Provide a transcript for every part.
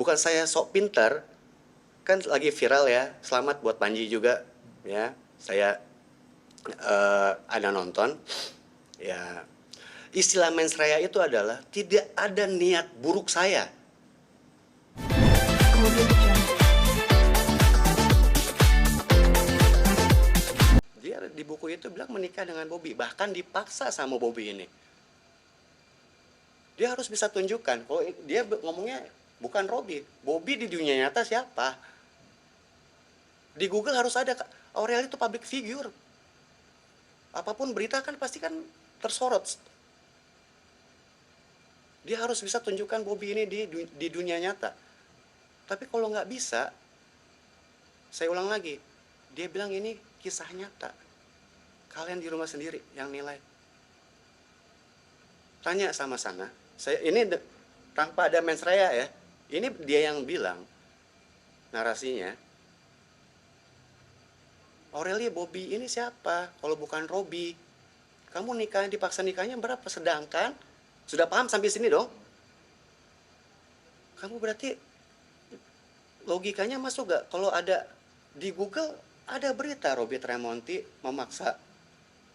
bukan saya sok pinter, kan lagi viral ya, selamat buat Panji juga ya, saya ada nonton ya. Istilah mensreya itu adalah tidak ada niat buruk saya. Dia di buku itu bilang menikah dengan Bobby, bahkan dipaksa sama Bobby ini. Dia harus bisa tunjukkan, kalau dia ngomongnya bukan Robby, Bobby di dunia nyata siapa? Di Google harus ada, Aurel itu public figure. Apapun berita kan pasti kan tersorot. Dia harus bisa tunjukkan Bobby ini di dunia nyata. Tapi kalau nggak bisa, saya ulang lagi, dia bilang ini kisah nyata. Kalian di rumah sendiri yang nilai. Tanya sama sana. Saya ini tanpa ada mensreya ya. Ini dia yang bilang narasinya. Aurelia, Bobby ini siapa? Kalau bukan Robby. Kamu nikah, dipaksa nikahnya berapa? Sedangkan sudah paham sampai sini dong? Kamu berarti logikanya masuk gak? Kalau ada di Google ada berita Robby Tremonti memaksa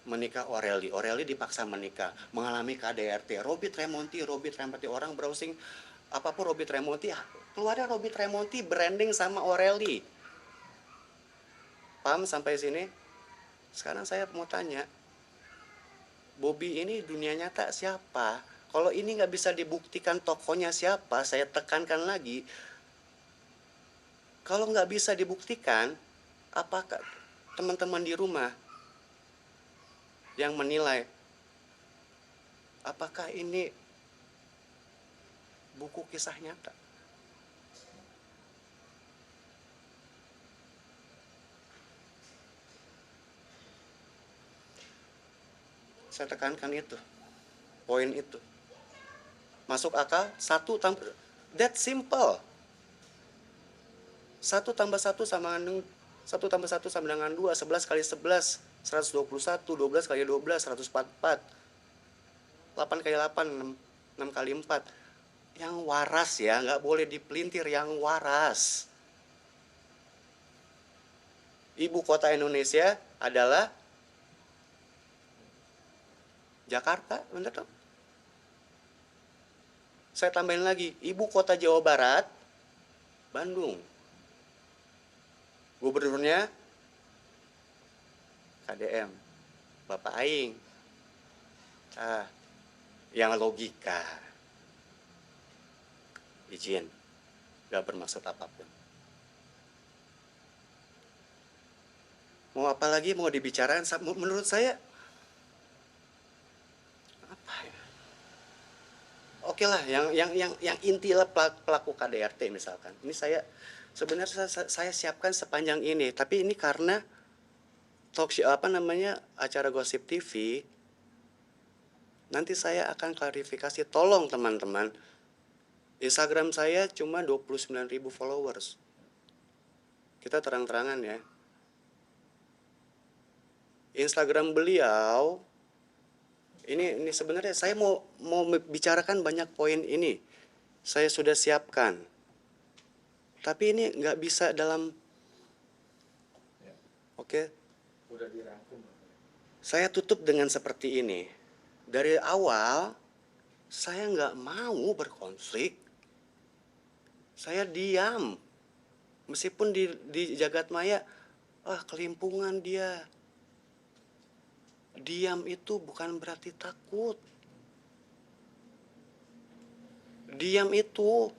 menikah Aureli. Aureli dipaksa menikah, mengalami KDRT. Robby Tremonti, orang browsing apapun Robby Tremonti, keluarnya Robby Tremonti branding sama Aureli. Paham sampai sini? Sekarang saya mau tanya, Bobby ini dunia nyata siapa? Kalau ini nggak bisa dibuktikan tokohnya siapa, saya tekankan lagi. Kalau nggak bisa dibuktikan, apakah teman-teman di rumah yang menilai apakah ini buku kisah nyata? Saya tekankan itu, poin itu. Masuk akal, that simple. 1 tambah 1 sama dengan 1 tambah 1 sama dengan 2, 11 kali 11, 121, 12 kali 12, 144. 8 kali 8, 6 kali 4. Yang waras ya, nggak boleh dipelintir, yang waras. Ibu kota Indonesia adalah Jakarta, bener dong? Saya tambahin lagi, ibu kota Jawa Barat, Bandung. Gubernurnya KDM, Bapak Aing. Yang logika. Izin, gak bermaksud apapun. Mau apa lagi mau dibicarakan? Menurut saya, apa ya? Oke lah, yang inti lah pelaku KDRT misalkan. Ini sebenarnya saya siapkan sepanjang ini, tapi ini karena talk show acara Gosip TV. Nanti saya akan klarifikasi, tolong teman-teman. Instagram saya cuma 29.000 followers. Kita terang-terangan ya. Instagram beliau ini sebenarnya saya mau bicarakan banyak poin ini. Saya sudah siapkan. Tapi ini nggak bisa dalam Oke. Udah dirangkum. Saya tutup dengan seperti ini. Dari awal saya nggak mau berkonflik. Saya diam. Meskipun di jagat maya, kelimpungan dia. Diam itu bukan berarti takut. Diam itu,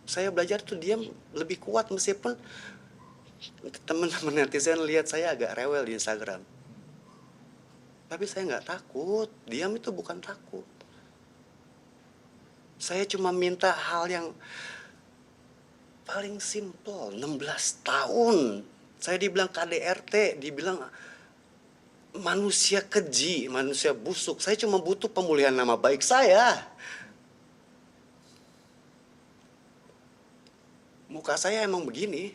saya belajar tuh diam lebih kuat, meskipun teman-teman netizen lihat saya agak rewel di Instagram. Tapi saya nggak takut. Diam itu bukan takut. Saya cuma minta hal yang paling simple. 16 tahun. Saya dibilang KDRT, dibilang manusia keji, manusia busuk. Saya cuma butuh pemulihan nama baik saya. Muka saya emang begini.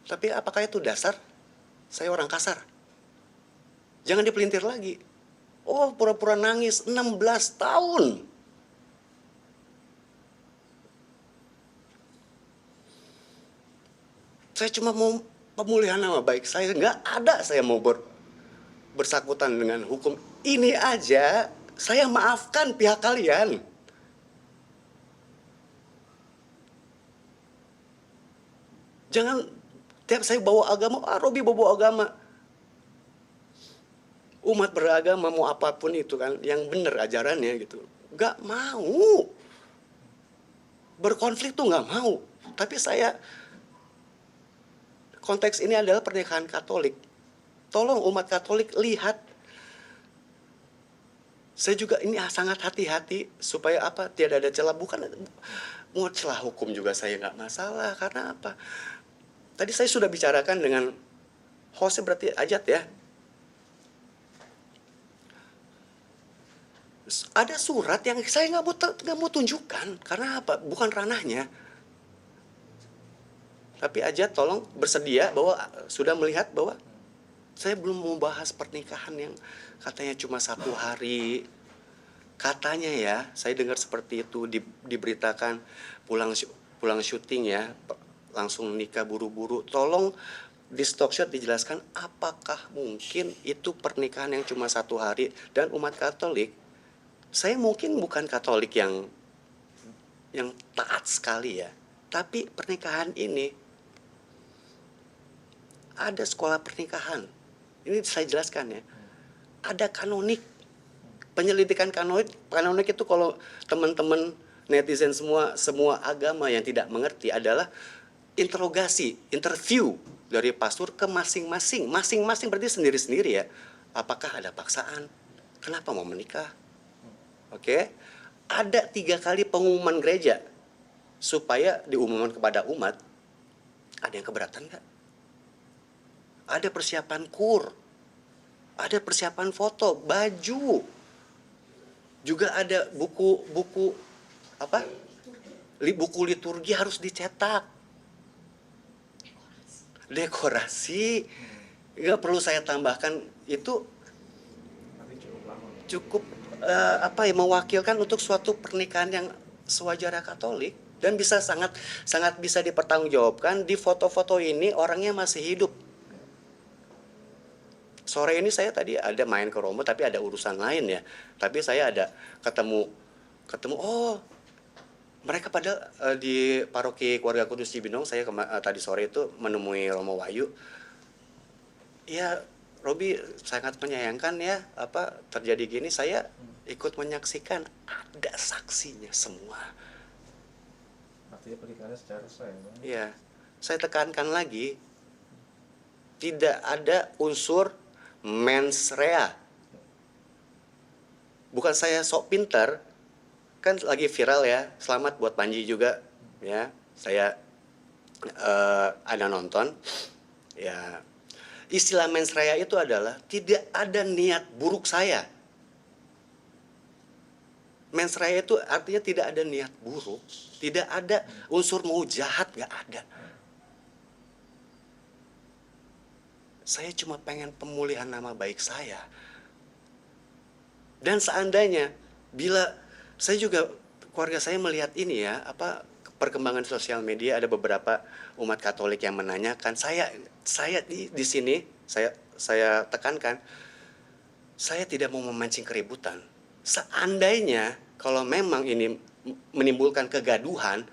Tapi apakah itu dasar? Saya orang kasar. Jangan dipelintir lagi. Oh, pura-pura nangis 16 tahun. Saya cuma mau pemulihan nama baik saya, nggak ada saya mau bersangkutan dengan hukum. Ini aja saya maafkan pihak kalian. Jangan tiap saya bawa agama, Robi bawa agama. Umat beragama mau apapun itu kan, yang benar ajarannya gitu. Nggak mau. Berkonflik tuh nggak mau. Tapi saya, konteks ini adalah pernikahan Katolik. Tolong umat Katolik lihat. Saya juga ini sangat hati-hati supaya apa? Tidak ada celah. Bukan mau celah hukum juga saya nggak masalah. Karena apa? Tadi saya sudah bicarakan dengan hostnya, berarti Ajat ya. Ada surat yang saya nggak mau tunjukkan. Karena apa? Bukan ranahnya. Tapi Ajat tolong bersedia bahwa sudah melihat bahwa saya belum mau bahas pernikahan yang katanya cuma 1 hari. Katanya ya, saya dengar seperti itu diberitakan pulang syuting ya, langsung nikah buru-buru. Tolong di Stockshot dijelaskan apakah mungkin itu pernikahan yang cuma 1 hari. Dan umat Katolik, saya mungkin bukan Katolik yang taat sekali ya, tapi pernikahan ini ada sekolah pernikahan. Ini saya jelaskan ya. Ada kanonik. Penyelidikan kanonik itu kalau teman-teman netizen semua agama yang tidak mengerti adalah interview dari pastor ke masing-masing. Masing-masing berarti sendiri-sendiri ya. Apakah ada paksaan? Kenapa mau menikah? Oke. Ada 3 kali pengumuman gereja supaya diumumkan kepada umat. Ada yang keberatan nggak? Ada persiapan kur, ada persiapan foto, baju, juga ada buku apa? Buku liturgi harus dicetak, dekorasi. Nggak perlu saya tambahkan, itu cukup apa ya, mewakilkan untuk suatu pernikahan yang sewajarnya Katolik dan bisa sangat bisa dipertanggungjawabkan. Di foto-foto ini orangnya masih hidup. Sore ini saya tadi ada main ke Romo, tapi ada urusan lain ya. Tapi saya ada ketemu, oh mereka pada di paroki Keluarga Kudus Cibinong. Saya tadi sore itu menemui Romo Wahyu. Ya, Robi sangat menyayangkan ya apa terjadi gini. Saya ikut menyaksikan, ada saksinya semua. Artinya pernikahannya secara sah ya? Iya, saya tekankan lagi, tidak ada unsur mens rea. Bukan saya sok pinter, kan lagi viral ya. Selamat buat Panji juga ya. Saya ada nonton ya. Istilah mens rea itu adalah tidak ada niat buruk saya. Mens rea itu artinya tidak ada niat buruk, tidak ada unsur mau jahat, nggak ada. Saya cuma pengen pemulihan nama baik saya. Dan seandainya bila saya juga, keluarga saya melihat ini ya, apa perkembangan sosial media, ada beberapa umat Katolik yang menanyakan, saya di sini saya tekankan, saya tidak mau memancing keributan. Seandainya kalau memang ini menimbulkan kegaduhan,